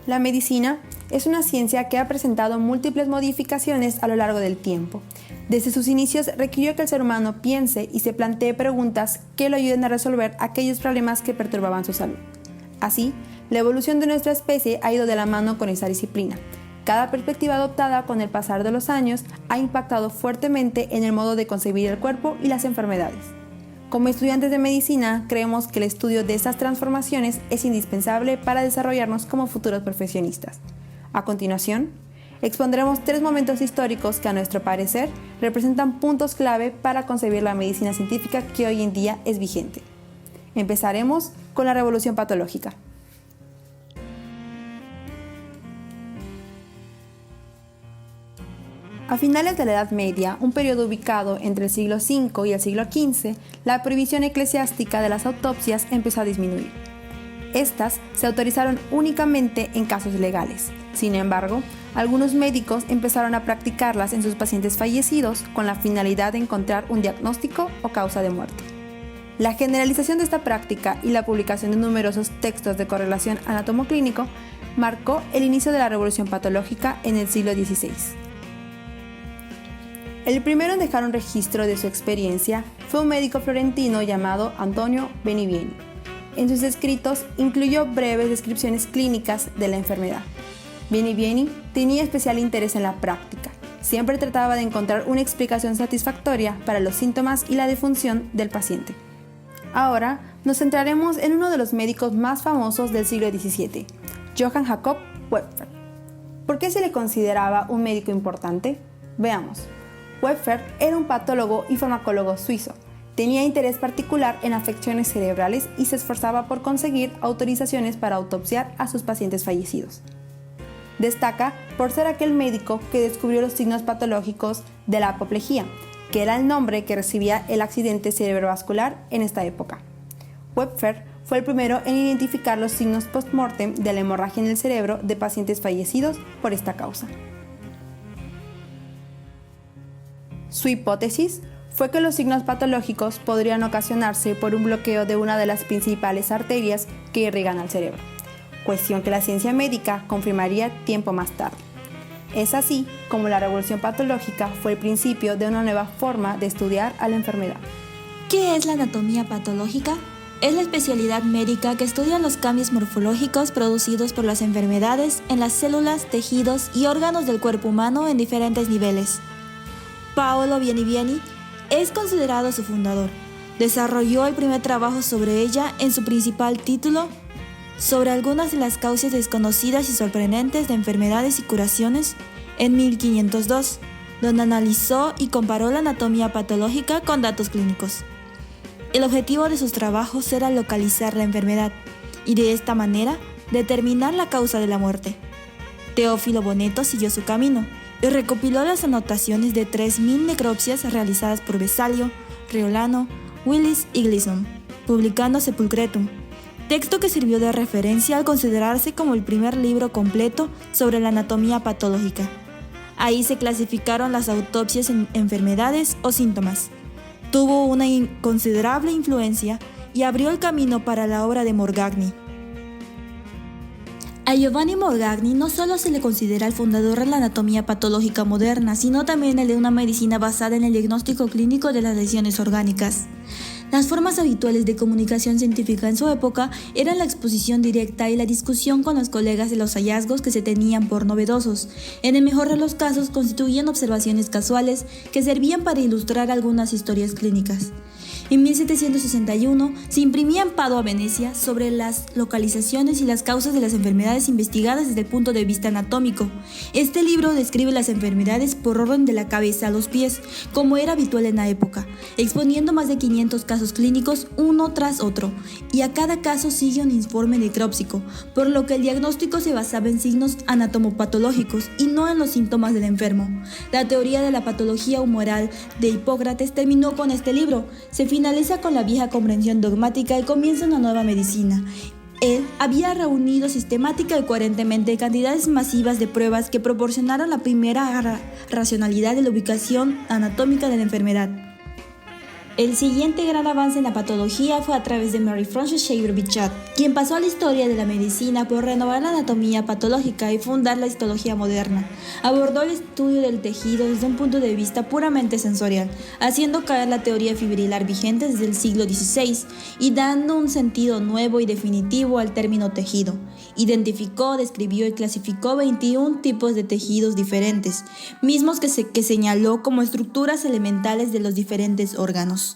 La medicina es una ciencia que ha presentado múltiples modificaciones a lo largo del tiempo. Desde sus inicios requirió que el ser humano piense y se plantee preguntas que lo ayuden a resolver aquellos problemas que perturbaban su salud. Así, la evolución de nuestra especie ha ido de la mano con esa disciplina. Cada perspectiva adoptada con el pasar de los años ha impactado fuertemente en el modo de concebir el cuerpo y las enfermedades. Como estudiantes de medicina, creemos que el estudio de estas transformaciones es indispensable para desarrollarnos como futuros profesionistas. A continuación, expondremos 3 momentos históricos que, a nuestro parecer, representan puntos clave para concebir la medicina científica que hoy en día es vigente. Empezaremos con la Revolución Patológica. A finales de la Edad Media, un periodo ubicado entre el siglo V y el siglo XV, la prohibición eclesiástica de las autopsias empezó a disminuir. Estas se autorizaron únicamente en casos legales. Sin embargo, algunos médicos empezaron a practicarlas en sus pacientes fallecidos con la finalidad de encontrar un diagnóstico o causa de muerte. La generalización de esta práctica y la publicación de numerosos textos de correlación anatomoclínico marcó el inicio de la Revolución Patológica en el siglo XVI. El primero en dejar un registro de su experiencia fue un médico florentino llamado Antonio Benivieni. En sus escritos incluyó breves descripciones clínicas de la enfermedad. Benivieni tenía especial interés en la práctica. Siempre trataba de encontrar una explicación satisfactoria para los síntomas y la defunción del paciente. Ahora nos centraremos en uno de los médicos más famosos del siglo XVII, Johann Jakob Weppert. ¿Por qué se le consideraba un médico importante? Veamos. Weppert era un patólogo y farmacólogo suizo. Tenía interés particular en afecciones cerebrales y se esforzaba por conseguir autorizaciones para autopsiar a sus pacientes fallecidos. Destaca por ser aquel médico que descubrió los signos patológicos de la apoplejía, que era el nombre que recibía el accidente cerebrovascular en esta época. Weppert fue el primero en identificar los signos post-mortem de la hemorragia en el cerebro de pacientes fallecidos por esta causa. Su hipótesis fue que los signos patológicos podrían ocasionarse por un bloqueo de una de las principales arterias que irrigan al cerebro, cuestión que la ciencia médica confirmaría tiempo más tarde. Es así como la Revolución Patológica fue el principio de una nueva forma de estudiar a la enfermedad. ¿Qué es la anatomía patológica? Es la especialidad médica que estudia los cambios morfológicos producidos por las enfermedades en las células, tejidos y órganos del cuerpo humano en diferentes niveles. Paolo Benivieni es considerado su fundador. Desarrolló el primer trabajo sobre ella en su principal título sobre algunas de las causas desconocidas y sorprendentes de enfermedades y curaciones en 1502, donde analizó y comparó la anatomía patológica con datos clínicos. El objetivo de sus trabajos era localizar la enfermedad y de esta manera determinar la causa de la muerte. Teófilo Bonetto siguió su camino y recopiló las anotaciones de 3.000 necropsias realizadas por Vesalio, Riolano, Willis y Gleason, publicando Sepulchretum, texto que sirvió de referencia al considerarse como el primer libro completo sobre la anatomía patológica. Ahí se clasificaron las autopsias en enfermedades o síntomas. Tuvo una considerable influencia y abrió el camino para la obra de Morgagni. A Giovanni Morgagni no solo se le considera el fundador de la anatomía patológica moderna, sino también el de una medicina basada en el diagnóstico clínico de las lesiones orgánicas. Las formas habituales de comunicación científica en su época eran la exposición directa y la discusión con los colegas de los hallazgos que se tenían por novedosos. En el mejor de los casos constituían observaciones casuales que servían para ilustrar algunas historias clínicas. En 1761 se imprimía en Padua, Venecia, sobre las localizaciones y las causas de las enfermedades investigadas desde el punto de vista anatómico. Este libro describe las enfermedades por orden de la cabeza a los pies, como era habitual en la época, exponiendo más de 500 casos clínicos uno tras otro, y a cada caso sigue un informe necrópsico, por lo que el diagnóstico se basaba en signos anatomopatológicos y no en los síntomas del enfermo. La teoría de la patología humoral de Hipócrates terminó con este libro. Se finaliza con la vieja comprensión dogmática y comienza una nueva medicina. Él había reunido sistemática y coherentemente cantidades masivas de pruebas que proporcionaron la primera racionalidad de la ubicación anatómica de la enfermedad. El siguiente gran avance en la patología fue a través de Mary Frances Shaver Bichat, quien pasó a la historia de la medicina por renovar la anatomía patológica y fundar la histología moderna. Abordó el estudio del tejido desde un punto de vista puramente sensorial, haciendo caer la teoría fibrilar vigente desde el siglo XVI y dando un sentido nuevo y definitivo al término tejido. Identificó, describió y clasificó 21 tipos de tejidos diferentes, mismos que señaló como estructuras elementales de los diferentes órganos.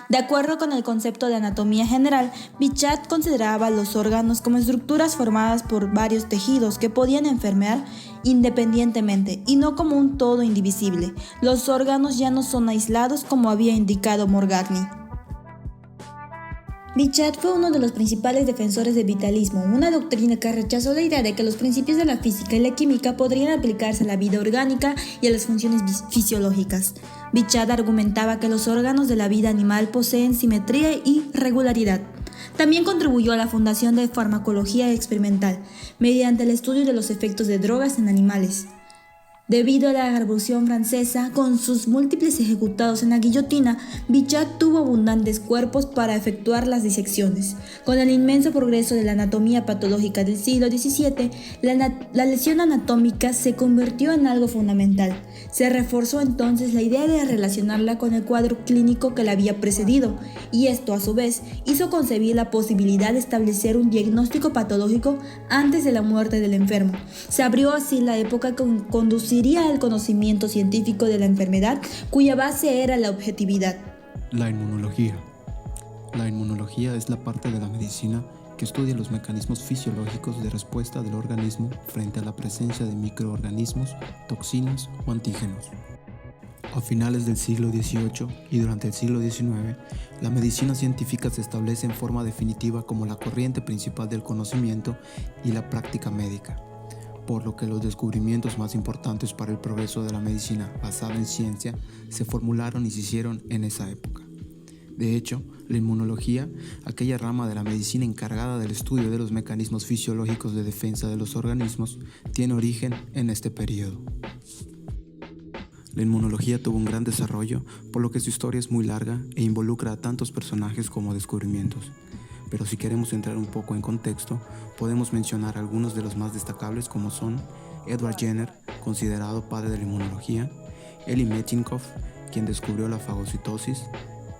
De acuerdo con el concepto de anatomía general, Bichat consideraba los órganos como estructuras formadas por varios tejidos que podían enfermar independientemente y no como un todo indivisible. Los órganos ya no son aislados como había indicado Morgagni. Bichat fue uno de los principales defensores del vitalismo, una doctrina que rechazó la idea de que los principios de la física y la química podrían aplicarse a la vida orgánica y a las funciones fisiológicas. Bichat argumentaba que los órganos de la vida animal poseen simetría y regularidad. También contribuyó a la fundación de farmacología experimental, mediante el estudio de los efectos de drogas en animales. Debido a la Revolución Francesa, con sus múltiples ejecutados en la guillotina, Bichat tuvo abundantes cuerpos para efectuar las disecciones. Con el inmenso progreso de la anatomía patológica del siglo XVII, la lesión anatómica se convirtió en algo fundamental. Se reforzó entonces la idea de relacionarla con el cuadro clínico que la había precedido, y esto a su vez hizo concebir la posibilidad de establecer un diagnóstico patológico antes de la muerte del enfermo. Se abrió así la época que conduciría al conocimiento científico de la enfermedad, cuya base era la objetividad. La inmunología. La inmunología es la parte de la medicina que estudia los mecanismos fisiológicos de respuesta del organismo frente a la presencia de microorganismos, toxinas o antígenos. A finales del siglo XVIII y durante el siglo XIX, la medicina científica se establece en forma definitiva como la corriente principal del conocimiento y la práctica médica, por lo que los descubrimientos más importantes para el progreso de la medicina basada en ciencia se formularon y se hicieron en esa época. De hecho, la inmunología, aquella rama de la medicina encargada del estudio de los mecanismos fisiológicos de defensa de los organismos, tiene origen en este periodo. La inmunología tuvo un gran desarrollo, por lo que su historia es muy larga e involucra a tantos personajes como descubrimientos. Pero si queremos entrar un poco en contexto, podemos mencionar algunos de los más destacables como son Edward Jenner, considerado padre de la inmunología, Elie Metchnikoff, quien descubrió la fagocitosis,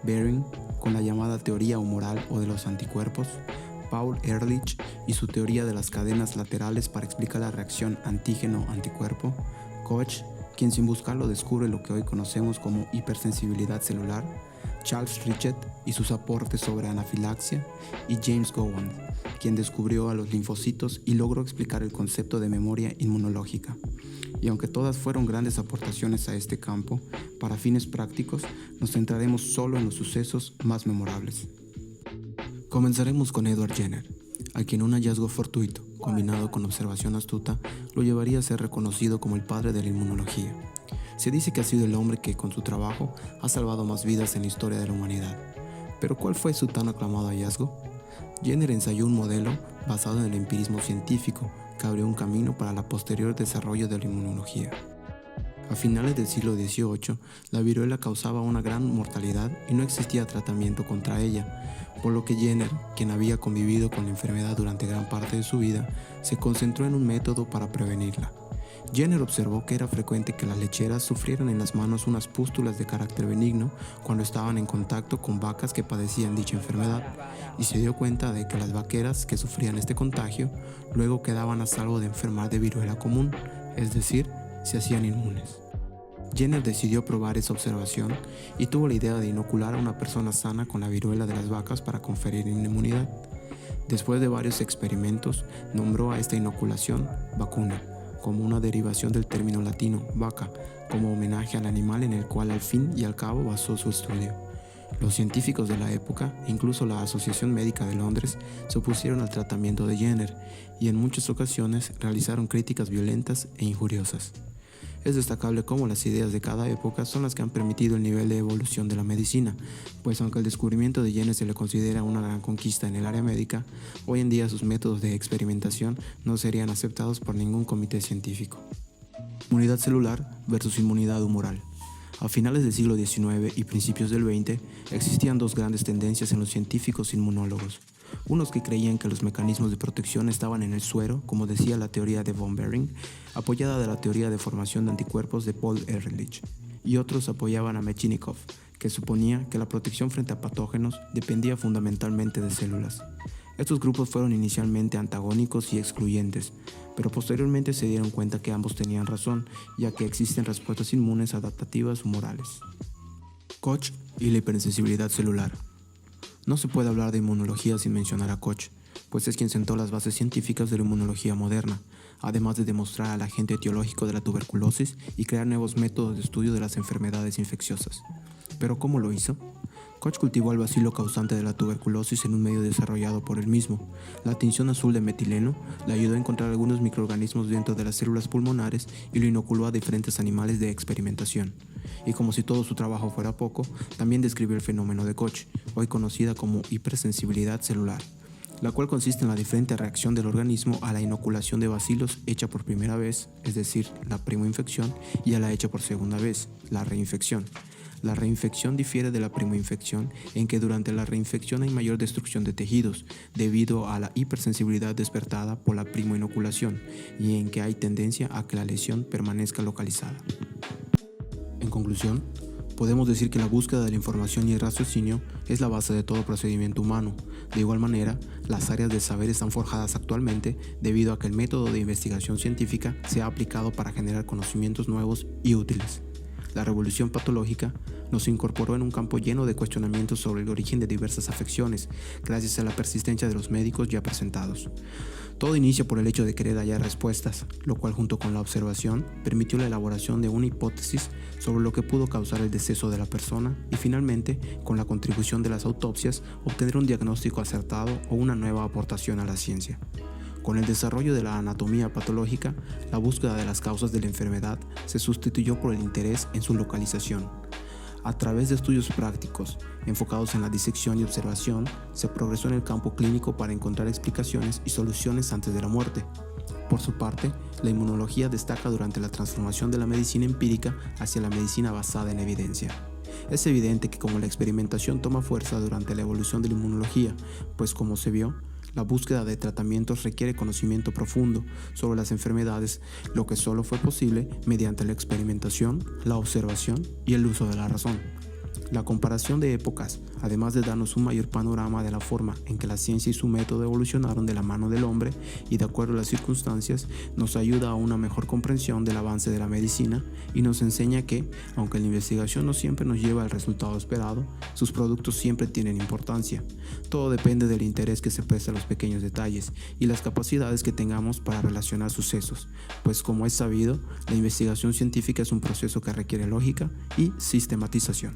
Behring, con la llamada teoría humoral o de los anticuerpos, Paul Ehrlich y su teoría de las cadenas laterales para explicar la reacción antígeno-anticuerpo, Koch, quien sin buscarlo descubre lo que hoy conocemos como hipersensibilidad celular, Charles Richet y sus aportes sobre anafilaxia, y James Gowand, quien descubrió a los linfocitos y logró explicar el concepto de memoria inmunológica. Y aunque todas fueron grandes aportaciones a este campo, para fines prácticos nos centraremos solo en los sucesos más memorables. Comenzaremos con Edward Jenner, a quien un hallazgo fortuito, combinado con observación astuta, lo llevaría a ser reconocido como el padre de la inmunología. Se dice que ha sido el hombre que, con su trabajo, ha salvado más vidas en la historia de la humanidad. ¿Pero cuál fue su tan aclamado hallazgo? Jenner ensayó un modelo basado en el empirismo científico que abrió un camino para el posterior desarrollo de la inmunología. A finales del siglo XVIII, la viruela causaba una gran mortalidad y no existía tratamiento contra ella, por lo que Jenner, quien había convivido con la enfermedad durante gran parte de su vida, se concentró en un método para prevenirla. Jenner observó que era frecuente que las lecheras sufrieran en las manos unas pústulas de carácter benigno cuando estaban en contacto con vacas que padecían dicha enfermedad, y se dio cuenta de que las vaqueras que sufrían este contagio luego quedaban a salvo de enfermar de viruela común, es decir, se hacían inmunes. Jenner decidió probar esa observación y tuvo la idea de inocular a una persona sana con la viruela de las vacas para conferir inmunidad. Después de varios experimentos, nombró a esta inoculación vacuna, como una derivación del término latino vaca, como homenaje al animal en el cual al fin y al cabo basó su estudio. Los científicos de la época, incluso la Asociación Médica de Londres, se opusieron al tratamiento de Jenner y en muchas ocasiones realizaron críticas violentas e injuriosas. Es destacable cómo las ideas de cada época son las que han permitido el nivel de evolución de la medicina, pues aunque el descubrimiento de Jenner se le considera una gran conquista en el área médica, hoy en día sus métodos de experimentación no serían aceptados por ningún comité científico. Inmunidad celular versus inmunidad humoral. A finales del siglo XIX y principios del XX existían dos grandes tendencias en los científicos inmunólogos. Unos que creían que los mecanismos de protección estaban en el suero, como decía la teoría de von Behring, apoyada de la teoría de formación de anticuerpos de Paul Ehrlich, y otros apoyaban a Mechnikov, que suponía que la protección frente a patógenos dependía fundamentalmente de células. Estos grupos fueron inicialmente antagónicos y excluyentes, pero posteriormente se dieron cuenta que ambos tenían razón, ya que existen respuestas inmunes adaptativas o morales. Koch y la hipersensibilidad celular. No se puede hablar de inmunología sin mencionar a Koch, pues es quien sentó las bases científicas de la inmunología moderna, además de demostrar al agente etiológico de la tuberculosis y crear nuevos métodos de estudio de las enfermedades infecciosas. ¿Pero cómo lo hizo? Koch cultivó el bacilo causante de la tuberculosis en un medio desarrollado por él mismo. La tinción azul de metileno le ayudó a encontrar algunos microorganismos dentro de las células pulmonares y lo inoculó a diferentes animales de experimentación. Y como si todo su trabajo fuera poco, también describió el fenómeno de Koch, hoy conocida como hipersensibilidad celular, la cual consiste en la diferente reacción del organismo a la inoculación de bacilos hecha por primera vez, es decir, la primoinfección, y a la hecha por segunda vez, la reinfección. La reinfección difiere de la primoinfección en que durante la reinfección hay mayor destrucción de tejidos debido a la hipersensibilidad despertada por la primoinoculación y en que hay tendencia a que la lesión permanezca localizada. En conclusión, podemos decir que la búsqueda de la información y el raciocinio es la base de todo procedimiento humano. De igual manera, las áreas del saber están forjadas actualmente debido a que el método de investigación científica se ha aplicado para generar conocimientos nuevos y útiles. La revolución patológica nos incorporó en un campo lleno de cuestionamientos sobre el origen de diversas afecciones, gracias a la persistencia de los médicos ya presentados. Todo inicia por el hecho de querer hallar respuestas, lo cual junto con la observación permitió la elaboración de una hipótesis sobre lo que pudo causar el deceso de la persona y finalmente, con la contribución de las autopsias, obtener un diagnóstico acertado o una nueva aportación a la ciencia. Con el desarrollo de la anatomía patológica, la búsqueda de las causas de la enfermedad se sustituyó por el interés en su localización. A través de estudios prácticos, enfocados en la disección y observación, se progresó en el campo clínico para encontrar explicaciones y soluciones antes de la muerte. Por su parte, la inmunología destaca durante la transformación de la medicina empírica hacia la medicina basada en evidencia. Es evidente que como la experimentación toma fuerza durante la evolución de la inmunología, pues como se vio, la búsqueda de tratamientos requiere conocimiento profundo sobre las enfermedades, lo que solo fue posible mediante la experimentación, la observación y el uso de la razón. La comparación de épocas, además de darnos un mayor panorama de la forma en que la ciencia y su método evolucionaron de la mano del hombre y de acuerdo a las circunstancias, nos ayuda a una mejor comprensión del avance de la medicina y nos enseña que, aunque la investigación no siempre nos lleva al resultado esperado, sus productos siempre tienen importancia. Todo depende del interés que se preste a los pequeños detalles y las capacidades que tengamos para relacionar sucesos, pues como es sabido, la investigación científica es un proceso que requiere lógica y sistematización.